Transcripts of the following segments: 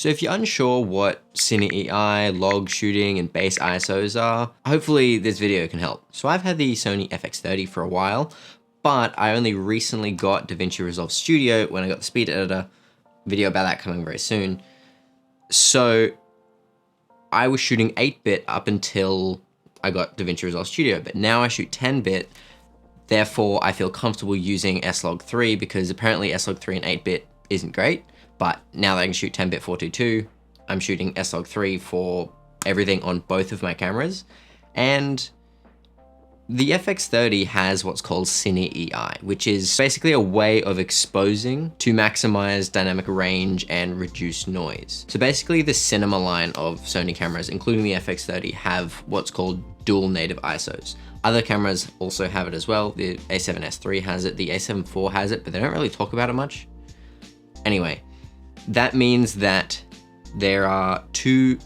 So if you're unsure what Cine EI, log shooting, and base ISOs are, hopefully this video can help. So I've had the Sony FX30 for a while, but I only recently got DaVinci Resolve Studio when I got the speed editor. Video about that coming very soon. So I was shooting 8-bit up until I got DaVinci Resolve Studio, but now I shoot 10-bit. Therefore, I feel comfortable using SLOG3 because apparently SLOG3 and 8-bit isn't great. But now that I can shoot 10-bit 422, I'm shooting SLOG3 for everything on both of my cameras. And the FX30 has what's called Cine EI, which is basically a way of exposing to maximize dynamic range and reduce noise. So basically the cinema line of Sony cameras, including the FX30, have what's called dual native ISOs. Other cameras also have it as well. The A7S III has it, the A7 IV has it, but they don't really talk about it much. Anyway, that means that there are two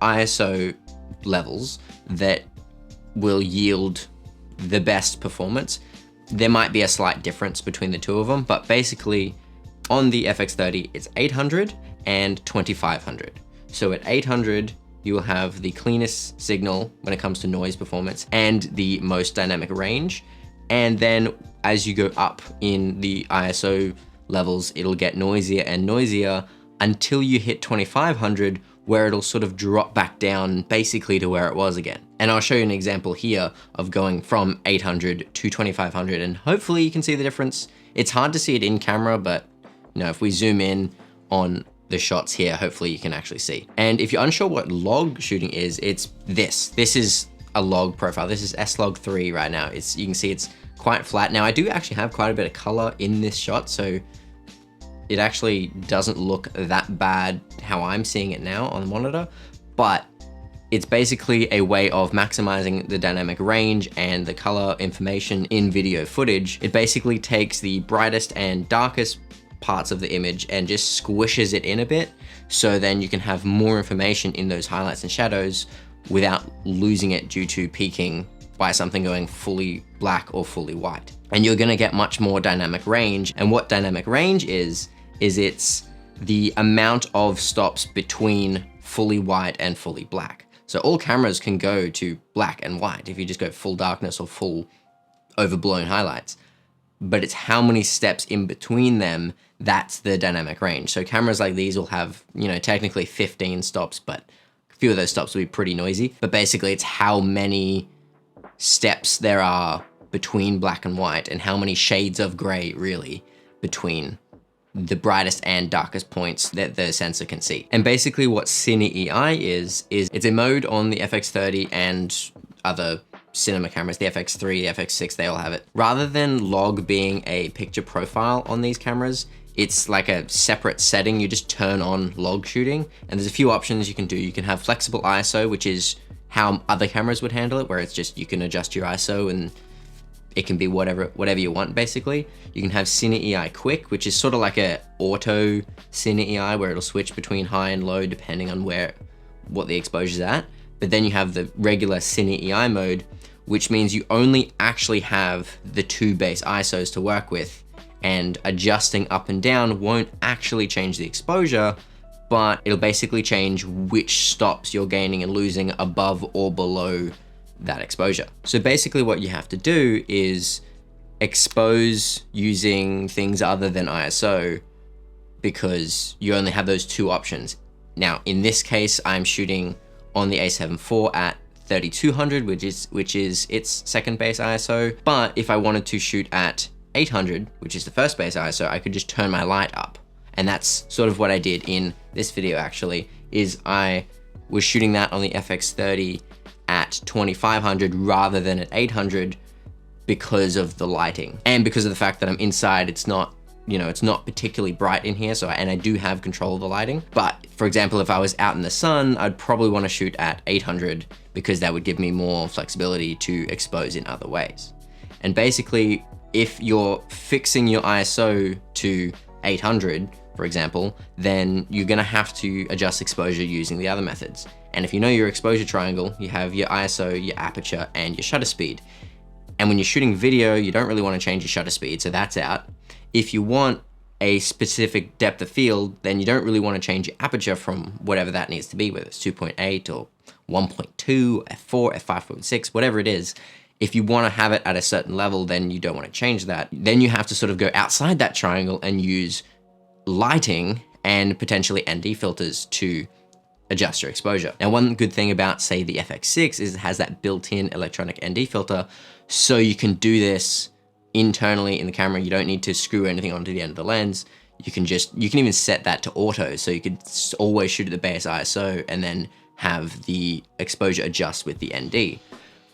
ISO levels that will yield the best performance. There might be a slight difference between the two of them, but basically on the FX30, it's 800 and 2500. So at 800, you will have the cleanest signal when it comes to noise performance and the most dynamic range. And then as you go up in the ISO levels, it'll get noisier and noisier until you hit 2500, where it'll sort of drop back down basically to where it was again. And I'll show you an example here of going from 800 to 2500, and hopefully you can see the difference. It's hard to see it in camera, but you know, if we zoom in on the shots here, hopefully you can actually see. And if you're unsure what log shooting is, it's this. This is a log profile. This is SLOG3 right now. You can see it's quite flat. Now I do actually have quite a bit of color in this shot, so it actually doesn't look that bad how I'm seeing it now on the monitor, but it's basically a way of maximizing the dynamic range and the color information in video footage. It basically takes the brightest and darkest parts of the image and just squishes it in a bit, so then you can have more information in those highlights and shadows without losing it due to peaking by something going fully black or fully white. And you're gonna get much more dynamic range. And what dynamic range is it's the amount of stops between fully white and fully black. So all cameras can go to black and white if you just go full darkness or full overblown highlights, but it's how many steps in between them, that's the dynamic range. So cameras like these will have, you know, technically 15 stops, but a few of those stops will be pretty noisy. But basically it's how many steps there are between black and white and how many shades of gray really between the brightest and darkest points that the sensor can see. And basically what Cine EI is it's a mode on the FX30 and other cinema cameras, the FX3, the FX6, they all have it. Rather than log being a picture profile on these cameras, it's like a separate setting. You just turn on log shooting, and there's a few options you can do. You can have flexible ISO, which is how other cameras would handle it, where it's just you can adjust your ISO and it can be whatever you want, basically. You can have Cine EI Quick, which is sort of like a auto Cine EI, where it'll switch between high and low depending on what the exposure's at. But then you have the regular Cine EI mode, which means you only actually have the two base ISOs to work with, and adjusting up and down won't actually change the exposure, but it'll basically change which stops you're gaining and losing above or below that exposure. So basically what you have to do is expose using things other than ISO, because you only have those two options. Now, in this case, I'm shooting on the A7 IV at 3200, which is its second base ISO. But if I wanted to shoot at 800, which is the first base ISO, I could just turn my light up. And that's sort of what I did in this video actually, is I was shooting that on the FX30 at 2500 rather than at 800 because of the lighting. And because of the fact that I'm inside, it's not, you know, it's not particularly bright in here, and I do have control of the lighting. But for example, if I was out in the sun, I'd probably want to shoot at 800 because that would give me more flexibility to expose in other ways. And basically, if you're fixing your ISO to 800, for example, then you're gonna have to adjust exposure using the other methods. And if you know your exposure triangle, you have your ISO, your aperture, and your shutter speed. And when you're shooting video, you don't really want to change your shutter speed, so that's out. If you want a specific depth of field, then you don't really want to change your aperture from whatever that needs to be, whether it's 2.8 or 1.2, f4, f5.6, whatever it is. If you want to have it at a certain level, then you don't want to change that. Then you have to sort of go outside that triangle and use lighting and potentially ND filters to adjust your exposure. Now, one good thing about, say, the FX6 is it has that built-in electronic ND filter, so you can do this internally in the camera. You don't need to screw anything onto the end of the lens. You can even set that to auto, so you could always shoot at the base ISO and then have the exposure adjust with the ND.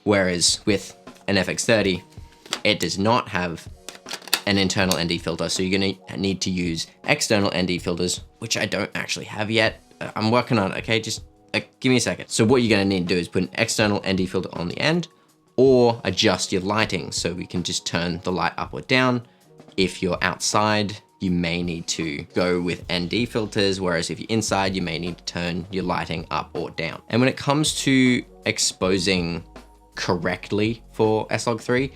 Whereas with an FX30, it does not have an internal ND filter, so you're gonna need to use external ND filters, which I don't actually have yet. I'm working on it, okay? Just give me a second. So what you're gonna need to do is put an external ND filter on the end, or adjust your lighting, so we can just turn the light up or down. If you're outside, you may need to go with ND filters, whereas if you're inside, you may need to turn your lighting up or down. And when it comes to exposing correctly for SLOG3,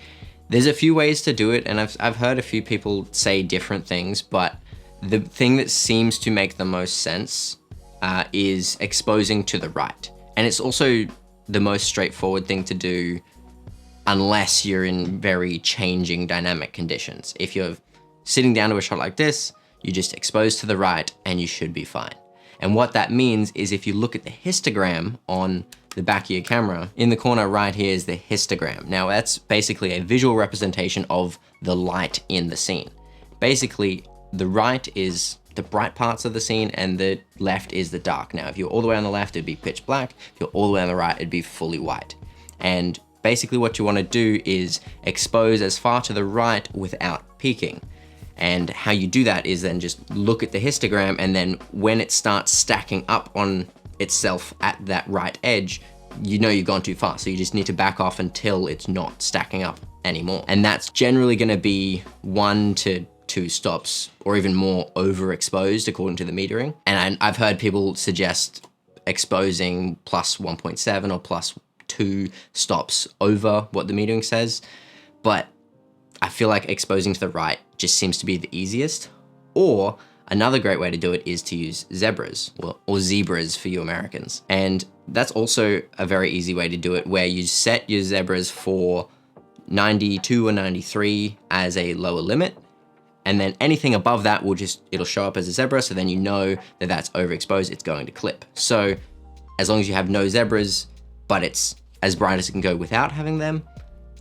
there's a few ways to do it, and I've heard a few people say different things, but the thing that seems to make the most sense is exposing to the right. And it's also the most straightforward thing to do unless you're in very changing dynamic conditions. If you're sitting down to a shot like this, you just expose to the right and you should be fine. And what that means is if you look at the histogram on the back of your camera, in the corner right here is the histogram. Now that's basically a visual representation of the light in the scene. Basically, the right is the bright parts of the scene and the left is the dark. Now, if you're all the way on the left, it'd be pitch black. If you're all the way on the right, it'd be fully white. And basically what you want to do is expose as far to the right without peaking. And how you do that is then just look at the histogram, and then when it starts stacking up on itself at that right edge, you know you've gone too far. So you just need to back off until it's not stacking up anymore. And that's generally going to be 1 to 2 stops or even more overexposed according to the metering. And I've heard people suggest exposing plus 1.7 or plus 2 stops over what the metering says. But I feel like exposing to the right just seems to be the easiest. Or another great way to do it is to use zebras, or zebras for you Americans. And that's also a very easy way to do it, where you set your zebras for 92 or 93 as a lower limit. And then anything above that it'll show up as a zebra. So then you know that that's overexposed, it's going to clip. So as long as you have no zebras, but it's as bright as it can go without having them,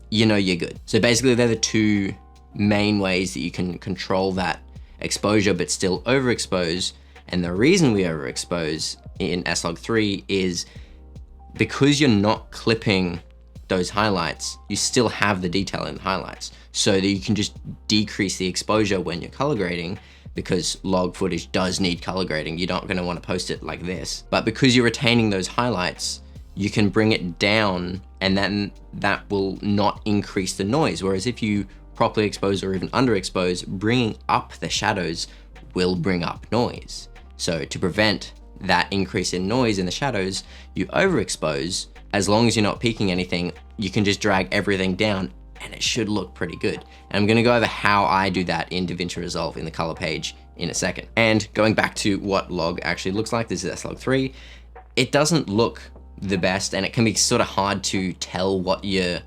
you know you're good. So basically they're the two main ways that you can control that exposure but still overexpose. And the reason we overexpose in SLOG3 is because you're not clipping those highlights, you still have the detail in the highlights, so that you can just decrease the exposure when you're color grading, because log footage does need color grading. You're not going to want to post it like this, but because you're retaining those highlights, you can bring it down, and then that will not increase the noise. Whereas if you properly expose or even underexpose, bringing up the shadows will bring up noise. So to prevent that increase in noise in the shadows, you overexpose. As long as you're not peaking anything, you can just drag everything down and it should look pretty good. And I'm gonna go over how I do that in DaVinci Resolve in the color page in a second. And going back to what log actually looks like, this is SLOG3. It doesn't look the best, and it can be sort of hard to tell what you're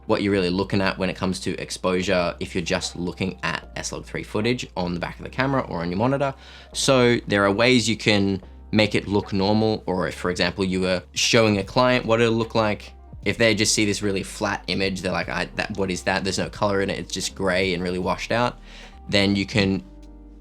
really looking at when it comes to exposure if you're just looking at SLOG3 footage on the back of the camera or on your monitor. So there are ways you can make it look normal, or if, for example, you were showing a client what it'll look like, if they just see this really flat image, they're like, what is that? There's no color in it, it's just gray and really washed out. Then you can,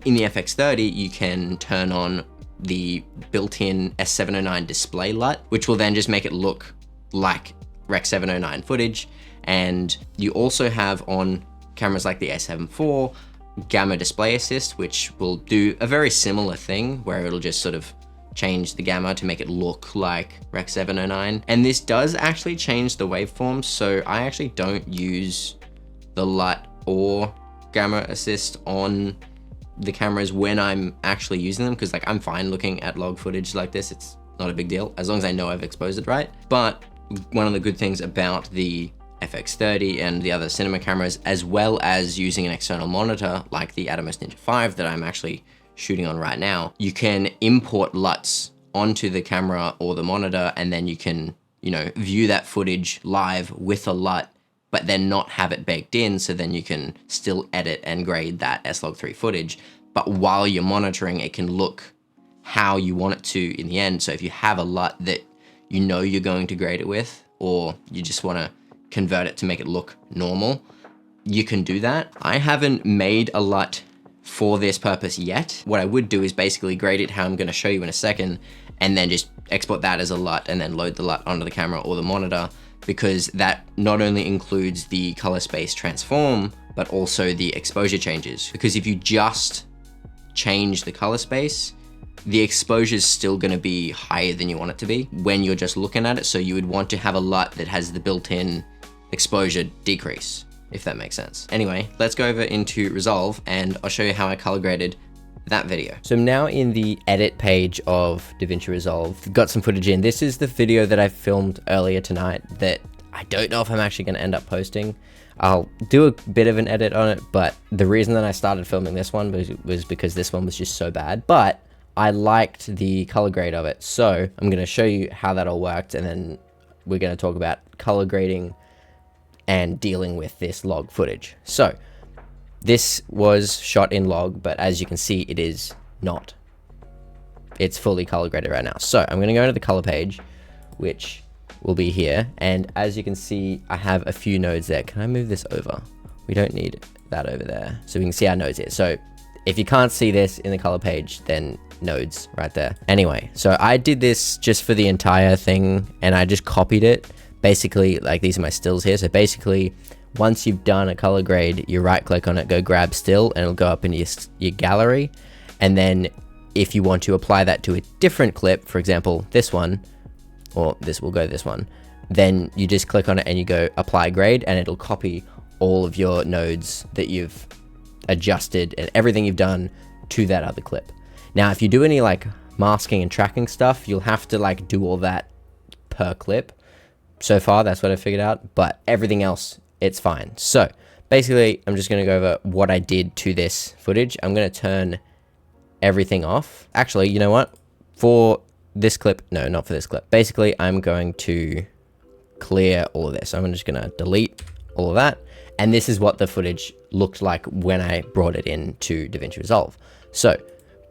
in the FX30, you can turn on the built-in S709 display LUT, which will then just make it look like Rec 709 footage. And you also have on cameras like the A7 IV, Gamma Display Assist, which will do a very similar thing, where it'll just sort of change the gamma to make it look like Rec 709. And this does actually change the waveforms, so I actually don't use the LUT or Gamma Assist on the cameras when I'm actually using them, because like I'm fine looking at log footage like this. It's not a big deal as long as I know I've exposed it right. But one of the good things about the FX30 and the other cinema cameras, as well as using an external monitor like the Atomos Ninja 5 that I'm actually shooting on right now, you can import LUTs onto the camera or the monitor, and then you can, view that footage live with a LUT, but then not have it baked in, so then you can still edit and grade that SLOG3 footage. But while you're monitoring, it can look how you want it to in the end. So if you have a LUT that you're going to grade it with, or you just want to convert it to make it look normal, you can do that. I haven't made a LUT for this purpose yet. What I would do is basically grade it how I'm going to show you in a second, and then just export that as a LUT and then load the LUT onto the camera or the monitor, because that not only includes the color space transform, but also the exposure changes. Because if you just change the color space, the exposure is still going to be higher than you want it to be when you're just looking at it. So you would want to have a LUT that has the built-in exposure decrease, if that makes sense. Anyway, let's go over into Resolve and I'll show you how I color graded that video. So I'm now in the edit page of DaVinci Resolve. Got some footage in. This is the video that I filmed earlier tonight that I don't know if I'm actually going to end up posting. I'll do a bit of an edit on it, but the reason that I started filming this one was because this one was just so bad. But I liked the color grade of it. So I'm going to show you how that all worked, and then we're going to talk about color grading and dealing with this log footage. So this was shot in log, but as you can see, it is not. It's fully color graded right now. So I'm going to go into the color page, which will be here. And as you can see, I have a few nodes there. Can I move this over? We don't need that over there. So we can see our nodes here. So if you can't see this in the color page, then nodes right there. Anyway, so I did this just for the entire thing, and I just copied it. Basically, like, these are my stills here. So basically, once you've done a color grade, you right click on it, go grab still, and it'll go up into your gallery. And then if you want to apply that to a different clip, for example, this one, or this will go this one, then you just click on it and you go apply grade, and it'll copy all of your nodes that you've adjusted and everything you've done to that other clip. Now, if you do any like masking and tracking stuff, you'll have to like do all that per clip. So far, that's what I figured out, but everything else, it's fine. So basically, I'm just going to go over what I did to this footage. I'm going to turn everything off. Actually, you know what? For this clip, no, not for this clip. Basically, I'm going to clear all of this. I'm just going to delete all of that. And this is what the footage looked like when I brought it into DaVinci Resolve. So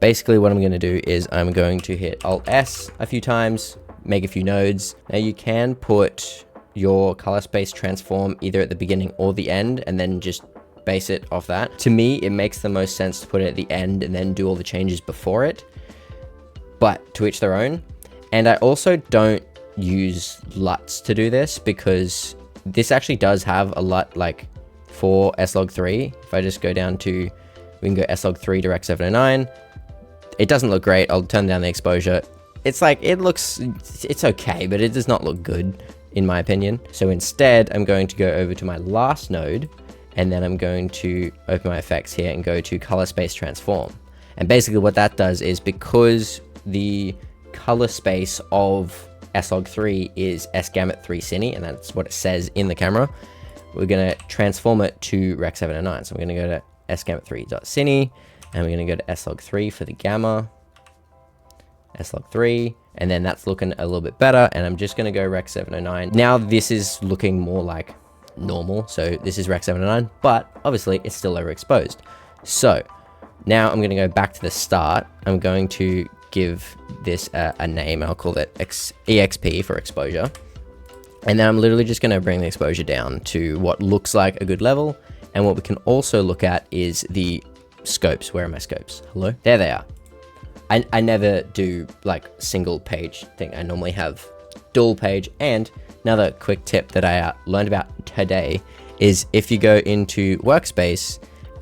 basically what I'm going to do is I'm going to hit Alt-S a few times, make a few nodes. Now you can put your color space transform either at the beginning or the end, and then just base it off that. To me, it makes the most sense to put it at the end and then do all the changes before it, but to each their own. And I also don't use LUTs to do this, because this actually does have a LUT like for SLOG3. If I just go down to, we can go SLOG3 to Rec 709. It doesn't look great. I'll turn down the exposure. It's like, it's okay, but it does not look good in my opinion. So instead, I'm going to go over to my last node, and then I'm going to open my effects here and go to color space transform. And basically what that does is, because the color space of SLOG3 is S-Gamut 3 Cine, and that's what it says in the camera, we're going to transform it to Rec 709. So we're going to go to S-Gamut3.Cine, and we're going to go to SLOG3 for the gamma, SLOG3, and then that's looking a little bit better. And I'm just going to go Rec 709. Now this is looking more like normal. So this is Rec 709, but obviously it's still overexposed. So now I'm going to go back to the start. I'm going to give this a name. I'll call it EXP for exposure. And then I'm literally just going to bring the exposure down to what looks like a good level. And what we can also look at is the scopes. Where are my scopes? Hello? There they are. I never do like single page thing. I normally have dual page. And another quick tip that I learned about today is if you go into workspace,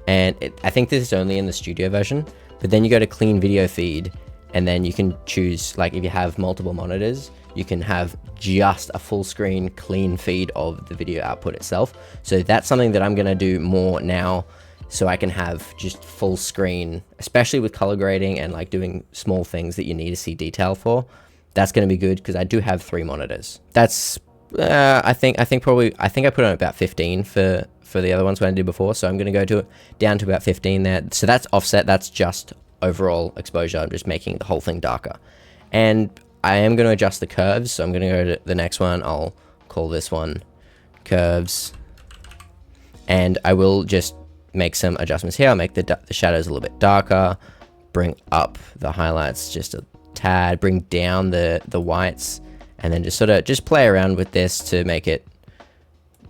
and I think this is only in the studio version, but then you go to clean video feed, and then you can choose, like if you have multiple monitors, you can have just a full screen clean feed of the video output itself. So that's something that I'm going to do more now, so I can have just full screen, especially with color grading and like doing small things that you need to see detail for. That's going to be good, because I do have 3 monitors. That's I think I put on about 15 for the other ones when I did before, so I'm going to go down to about 15 there. So that's offset, that's just overall exposure. I'm just making the whole thing darker. And I am going to adjust the curves, so I'm going to go to the next one. I'll call this one curves, and I will just make some adjustments here. I'll make the shadows a little bit darker, bring up the highlights just a tad, bring down the whites, and then just sort of play around with this to make it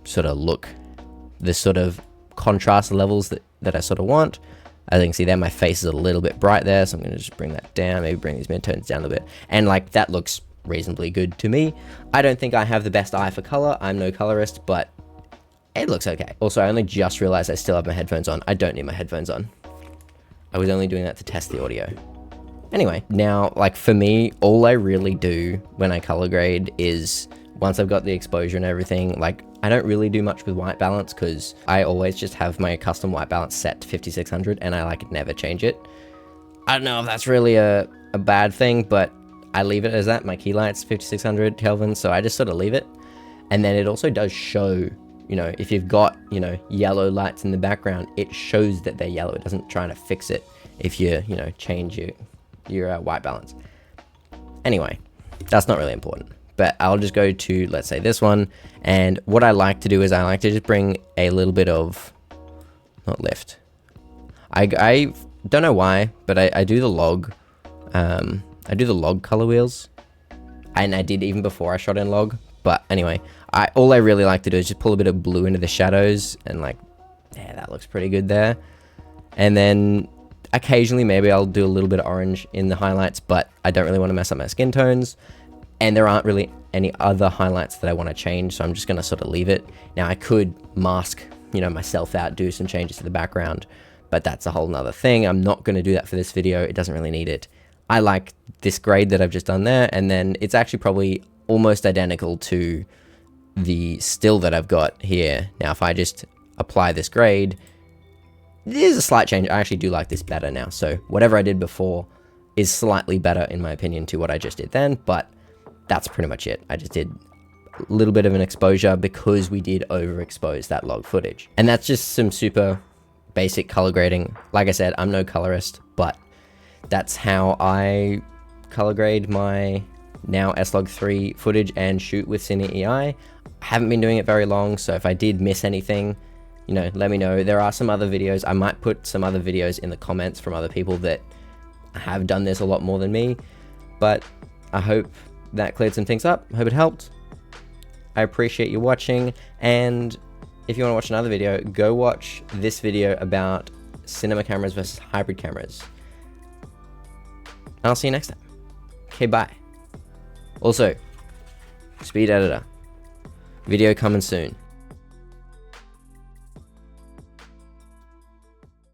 sort of look the sort of contrast levels that I sort of want. As you can see there, my face is a little bit bright there, so I'm going to just bring that down, maybe bring these midtones down a little bit. And like, that looks reasonably good to me. I don't think I have the best eye for color. I'm no colorist, but it looks okay. Also, I only just realized I still have my headphones on. I don't need my headphones on. I was only doing that to test the audio. Anyway, now, like for me, all I really do when I color grade is, once I've got the exposure and everything, like I don't really do much with white balance because I always just have my custom white balance set to 5600 and I like never change it. I don't know if that's really a bad thing, but I leave it as that. My key light's 5600 Kelvin, so I just sort of leave it. And then it also does show, you know, if you've got, you know, yellow lights in the background, it shows that they're yellow. It doesn't try to fix it if you know, change your white balance. Anyway, that's not really important. But I'll just go to, let's say, this one. And what I like to do is I like to just bring a little bit of, not lift. I don't know why, but I do the log. I do the log color wheels. And I did even before I shot in log. But anyway, all I really like to do is just pull a bit of blue into the shadows. And like, yeah, that looks pretty good there. And then occasionally maybe I'll do a little bit of orange in the highlights, but I don't really want to mess up my skin tones. And there aren't really any other highlights that I want to change, so I'm just going to sort of leave it. Now I could mask, you know, myself out, do some changes to the background, but that's a whole nother thing. I'm not going to do that for this video. It doesn't really need it. I like this grade that I've just done there, and then it's actually probably almost identical to the still that I've got here. Now if I just apply this grade, there's a slight change. I actually do like this better now, so whatever I did before is slightly better in my opinion to what I just did then, but that's pretty much it. I just did a little bit of an exposure because we did overexpose that log footage. And that's just some super basic color grading. Like I said, I'm no colorist, but that's how I color grade my now SLOG3 footage and shoot with Cine AI. I haven't been doing it very long, so if I did miss anything, you know, let me know. There are some other videos. I might put some other videos in the comments from other people that have done this a lot more than me, but I hope that cleared some things up. I hope it helped. I appreciate you watching, and if you want to watch another video, go watch this video about cinema cameras versus hybrid cameras. And I'll see you next time. Okay, bye. Also, speed editor. Video coming soon.